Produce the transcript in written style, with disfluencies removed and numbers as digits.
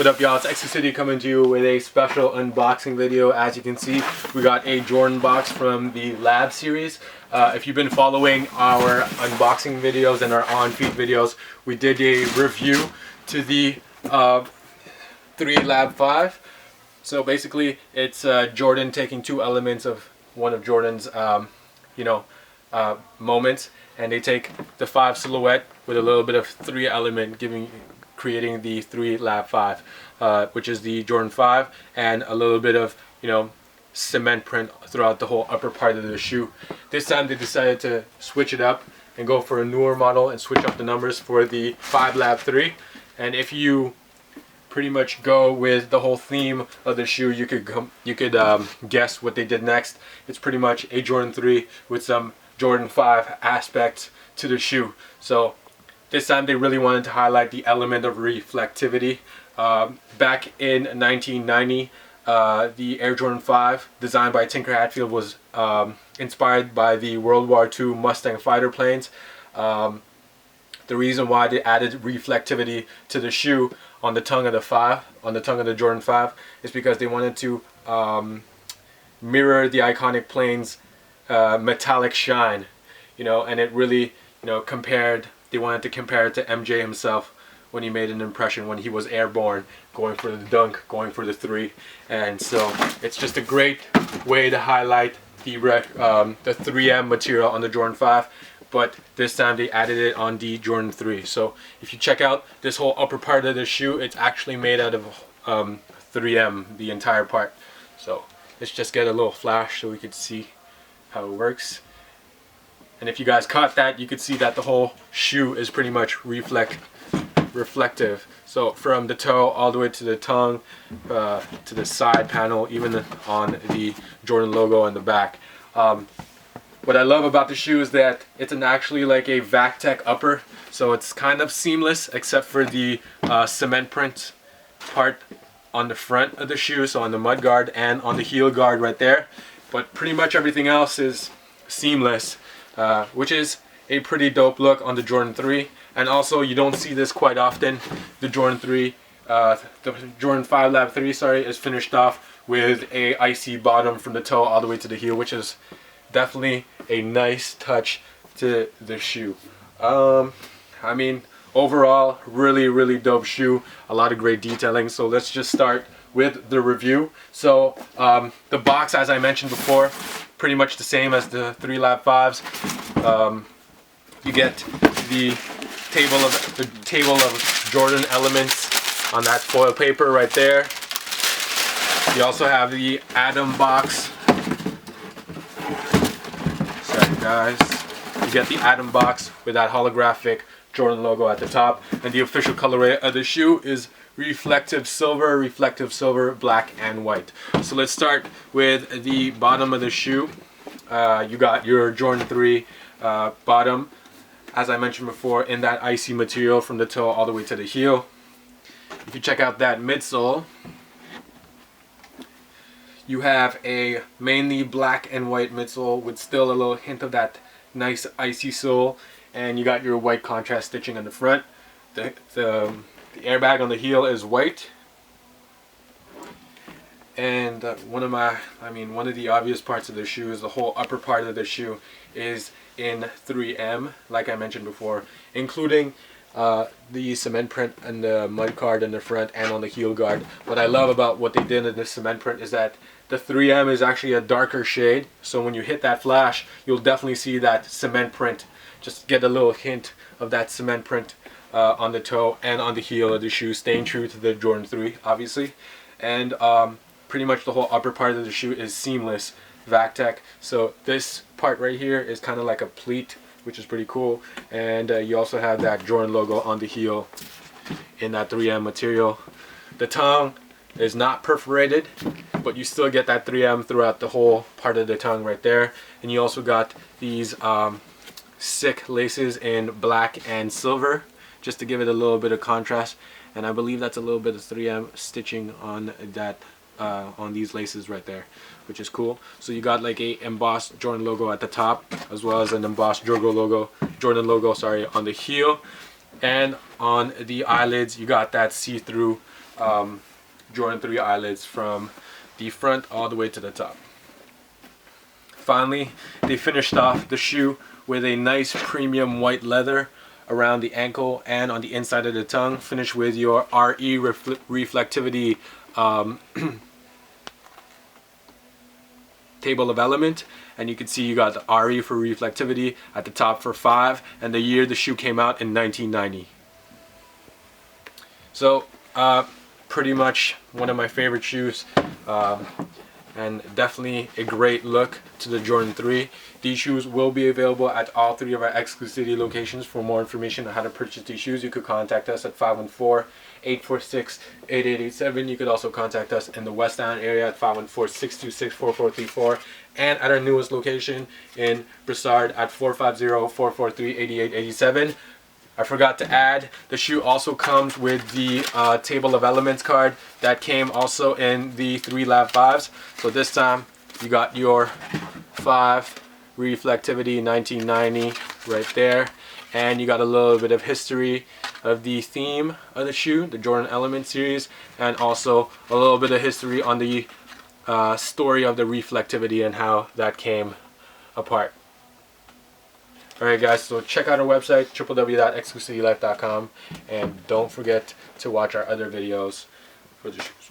What up, y'all? It's Exclucity coming to you with a special unboxing video. As you can see, we got a Jordan box from the Lab series. If you've been following our unboxing videos and our on-feet videos, we did a review to the 3 Lab 5. So basically, it's Jordan taking two elements of one of Jordan's, moments, and they take the 5 silhouette with a little bit of 3 element, creating the 3 Lab 5, which is the Jordan 5, and a little bit of cement print throughout the whole upper part of the shoe. This time they decided to switch it up and go for a newer model and switch up the numbers for the 5 Lab 3. And if you pretty much go with the whole theme of the shoe, you could guess what they did next. It's pretty much a Jordan 3 with some Jordan 5 aspects to the shoe. So this time they really wanted to highlight the element of reflectivity. Back in 1990, the Air Jordan 5, designed by Tinker Hatfield, was inspired by the World War II Mustang fighter planes. The reason why they added reflectivity to the shoe on the tongue of the Jordan 5, is because they wanted to mirror the iconic plane's metallic shine, and it really, they wanted to compare it to MJ himself when he made an impression when he was airborne, going for the dunk, going for the 3. And so it's just a great way to highlight the 3M material on the Jordan 5, but this time they added it on the Jordan 3. So if you check out this whole upper part of the shoe, it's actually made out of 3M, the entire part. So let's just get a little flash so we could see how it works. And if you guys caught that, you could see that the whole shoe is pretty much reflective. So from the toe all the way to the tongue, to the side panel, even on the Jordan logo on the back. What I love about the shoe is that it's actually like a VacTech upper, so it's kind of seamless except for the cement print part on the front of the shoe, so on the mud guard and on the heel guard right there. But pretty much everything else is seamless, which is a pretty dope look on the Jordan 3. And also, you don't see this quite often. The Jordan 3, the Jordan 5 Lab 3, sorry, is finished off with a icy bottom from the toe all the way to the heel, which is definitely a nice touch to the shoe. I mean, overall, really dope shoe. A lot of great detailing. So let's just start with the review. So the box, as I mentioned before, pretty much the same as the 3 Lab 5s. You get the table of Jordan elements on that foil paper right there. You also have the Atom box. Sorry guys. You get the Atom box with that holographic Jordan logo at the top, and the official colorway of the shoe is reflective silver, black and white. So let's start with the bottom of the shoe. You got your Jordan 3 bottom, as I mentioned before, in that icy material from the toe all the way to the heel. If you check out that midsole, you have a mainly black and white midsole with still a little hint of that nice icy sole, and you got your white contrast stitching on the front. The airbag on the heel is white, and one of the obvious parts of the shoe is the whole upper part of the shoe is in 3M, like I mentioned before, including the cement print and the mud guard in the front and on the heel guard. What I love about what they did in this cement print is that the 3M is actually a darker shade, so when you hit that flash, you'll definitely see that cement print. Just get a little hint of that cement print on the toe and on the heel of the shoe, staying true to the Jordan 3, obviously. And pretty much the whole upper part of the shoe is seamless VacTech. So this part right here is kind of like a pleat, which is pretty cool. And you also have that Jordan logo on the heel in that 3M material. The tongue is not perforated, but you still get that 3M throughout the whole part of the tongue right there. And you also got these sick laces in black and silver, just to give it a little bit of contrast. And I believe that's a little bit of 3M stitching on that on these laces right there, which is cool. So you got like a embossed Jordan logo at the top, as well as an embossed Jordan logo on the heel. And on the eyelids, you got that see-through Jordan 3 eyelets from the front all the way to the top. Finally, they finished off the shoe with a nice premium white leather around the ankle and on the inside of the tongue, finished with your RE reflectivity table of element. And you can see you got the RE for reflectivity at the top for 5, and the year the shoe came out in 1990. So pretty much one of my favorite shoes, and definitely a great look to the Jordan 3. These shoes will be available at all 3 of our Exclucity locations. For more information on how to purchase these shoes, you could contact us at 514-846-8887. You could also contact us in the West Island area at 514-626-4434, and at our newest location in Brossard at 450-443-8887. I forgot to add, the shoe also comes with the Table of Elements card that came also in the 3 Lab 5s. So this time you got your 5 reflectivity 1990 right there, and you got a little bit of history of the theme of the shoe, the Jordan Element series, and also a little bit of history on the story of the reflectivity and how that came apart. Alright guys, so check out our website, www.exclucitylife.com, and don't forget to watch our other videos for the shoes.